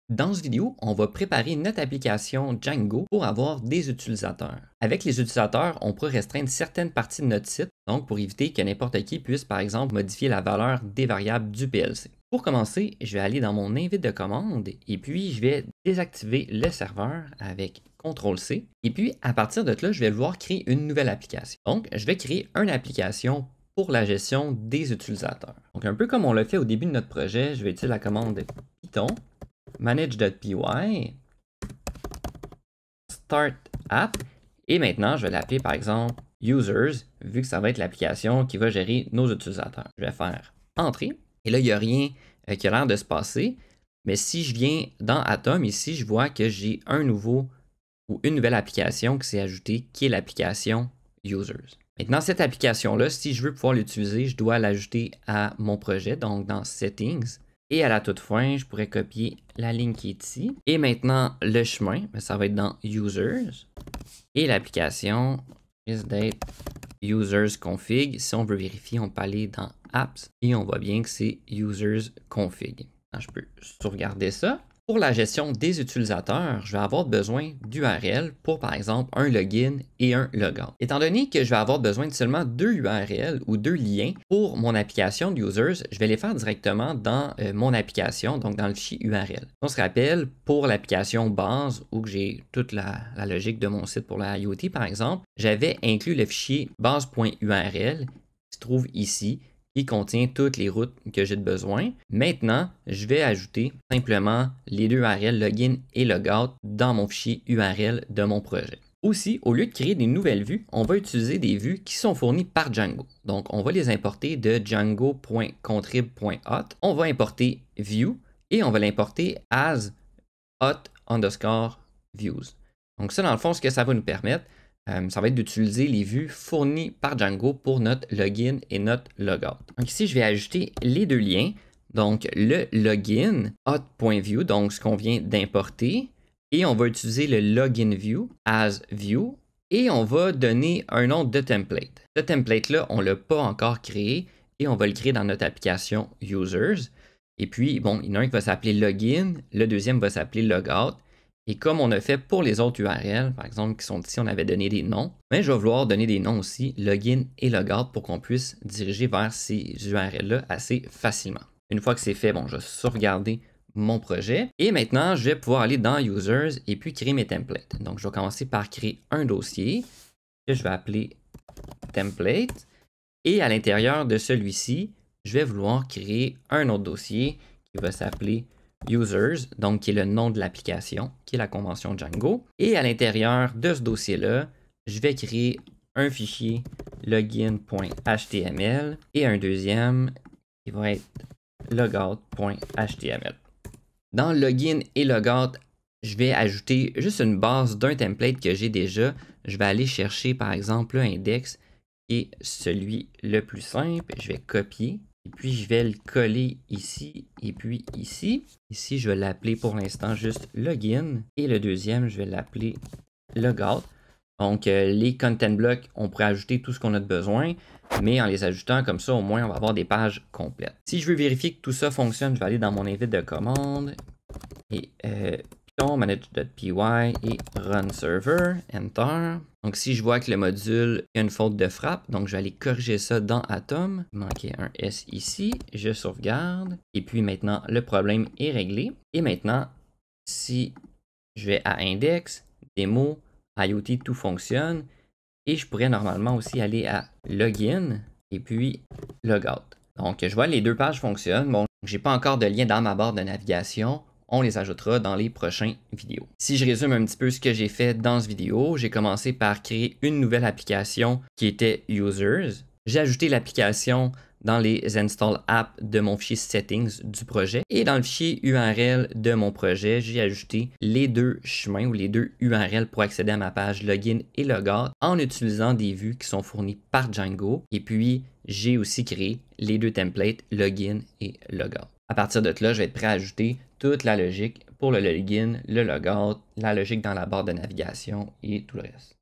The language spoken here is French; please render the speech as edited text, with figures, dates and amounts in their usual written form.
Dans cette vidéo, on va préparer notre application Django pour avoir des utilisateurs. Avec les utilisateurs, on pourra restreindre certaines parties de notre site, donc pour éviter que n'importe qui puisse par exemple modifier la valeur des variables du PLC. Pour commencer, je vais aller dans mon invite de commande et puis je vais désactiver le serveur avec CTRL-C. Et puis à partir de là, je vais vouloir créer une nouvelle application. Donc, je vais créer une application pour la gestion des utilisateurs. Donc, un peu comme on l'a fait au début de notre projet, je vais utiliser la commande Python manage.py start app et maintenant je vais l'appeler par exemple users vu que ça va être l'application qui va gérer nos utilisateurs. Je vais faire entrée et là il n'y a rien qui a l'air de se passer, mais si je viens dans Atom ici, je vois que j'ai un nouveau ou une nouvelle application qui s'est ajoutée qui est l'application users. Maintenant cette application là, si je veux pouvoir l'utiliser, je dois l'ajouter à mon projet, donc dans settings. Et à la toute fin, je pourrais copier la ligne qui est ici. Et maintenant, le chemin, ça va être dans Users. Et l'application risque d'être Users Config. Si on veut vérifier, on peut aller dans Apps. Et on voit bien que c'est Users Config. Je peux sauvegarder ça. Pour la gestion des utilisateurs, je vais avoir besoin d'URL pour, par exemple, un login et un logout. Étant donné que je vais avoir besoin de seulement deux URL ou deux liens pour mon application de users, je vais les faire directement dans mon application, donc dans le fichier URL. On se rappelle, pour l'application base, où j'ai toute la logique de mon site pour la IoT, par exemple, j'avais inclus le fichier base.url qui se trouve ici, qui contient toutes les routes que j'ai besoin. Maintenant, je vais ajouter simplement les deux URL login et logout dans mon fichier URL de mon projet. Aussi, au lieu de créer des nouvelles vues, on va utiliser des vues qui sont fournies par Django. Donc, on va les importer de django.contrib.hot. On va importer view et on va l'importer as hot_views. Donc ça, dans le fond, ce que ça va nous permettre, ça va être d'utiliser les vues fournies par Django pour notre login et notre logout. Donc ici, je vais ajouter les deux liens. Donc le login hot.view, donc ce qu'on vient d'importer. Et on va utiliser le login view as view. Et on va donner un nom de template. Ce template-là, on ne l'a pas encore créé et on va le créer dans notre application users. Et puis, bon, il y en a un qui va s'appeler login, le deuxième va s'appeler logout. Et comme on a fait pour les autres URL, par exemple, qui sont ici, on avait donné des noms, mais je vais vouloir donner des noms aussi, login et logout, pour qu'on puisse diriger vers ces URL-là assez facilement. Une fois que c'est fait, bon, je vais sauvegarder mon projet. Et maintenant, je vais pouvoir aller dans Users et puis créer mes templates. Donc, je vais commencer par créer un dossier que je vais appeler Template. Et à l'intérieur de celui-ci, je vais vouloir créer un autre dossier qui va s'appeler Users, donc qui est le nom de l'application, qui est la convention Django. Et à l'intérieur de ce dossier-là, je vais créer un fichier login.html et un deuxième qui va être logout.html. Dans login et logout, je vais ajouter juste une base d'un template que j'ai déjà. Je vais aller chercher par exemple l'index qui est celui le plus simple. Je vais copier. Et puis, je vais le coller ici et puis ici. Ici, je vais l'appeler pour l'instant juste login. Et le deuxième, je vais l'appeler logout. Donc, les content blocks, on pourrait ajouter tout ce qu'on a de besoin. Mais en les ajoutant comme ça, au moins, on va avoir des pages complètes. Si je veux vérifier que tout ça fonctionne, je vais aller dans mon invite de commande. Et Python manage.py et run server, enter. Donc si je vois que le module a une faute de frappe, donc je vais aller corriger ça dans Atom. Il manquait un S ici, je sauvegarde. Et puis maintenant, le problème est réglé. Et maintenant, si je vais à index, démo, IoT, tout fonctionne. Et je pourrais normalement aussi aller à login et puis logout. Donc je vois les deux pages fonctionnent. Bon, j'ai pas encore de lien dans ma barre de navigation. On les ajoutera dans les prochaines vidéos. Si je résume un petit peu ce que j'ai fait dans cette vidéo, j'ai commencé par créer une nouvelle application qui était Users. J'ai ajouté l'application dans les install apps de mon fichier settings du projet. Et dans le fichier URL de mon projet, j'ai ajouté les deux chemins ou les deux URL pour accéder à ma page login et logout en utilisant des vues qui sont fournies par Django. Et puis, j'ai aussi créé les deux templates login et logout. À partir de là, je vais être prêt à ajouter toute la logique pour le login, le logout, la logique dans la barre de navigation et tout le reste.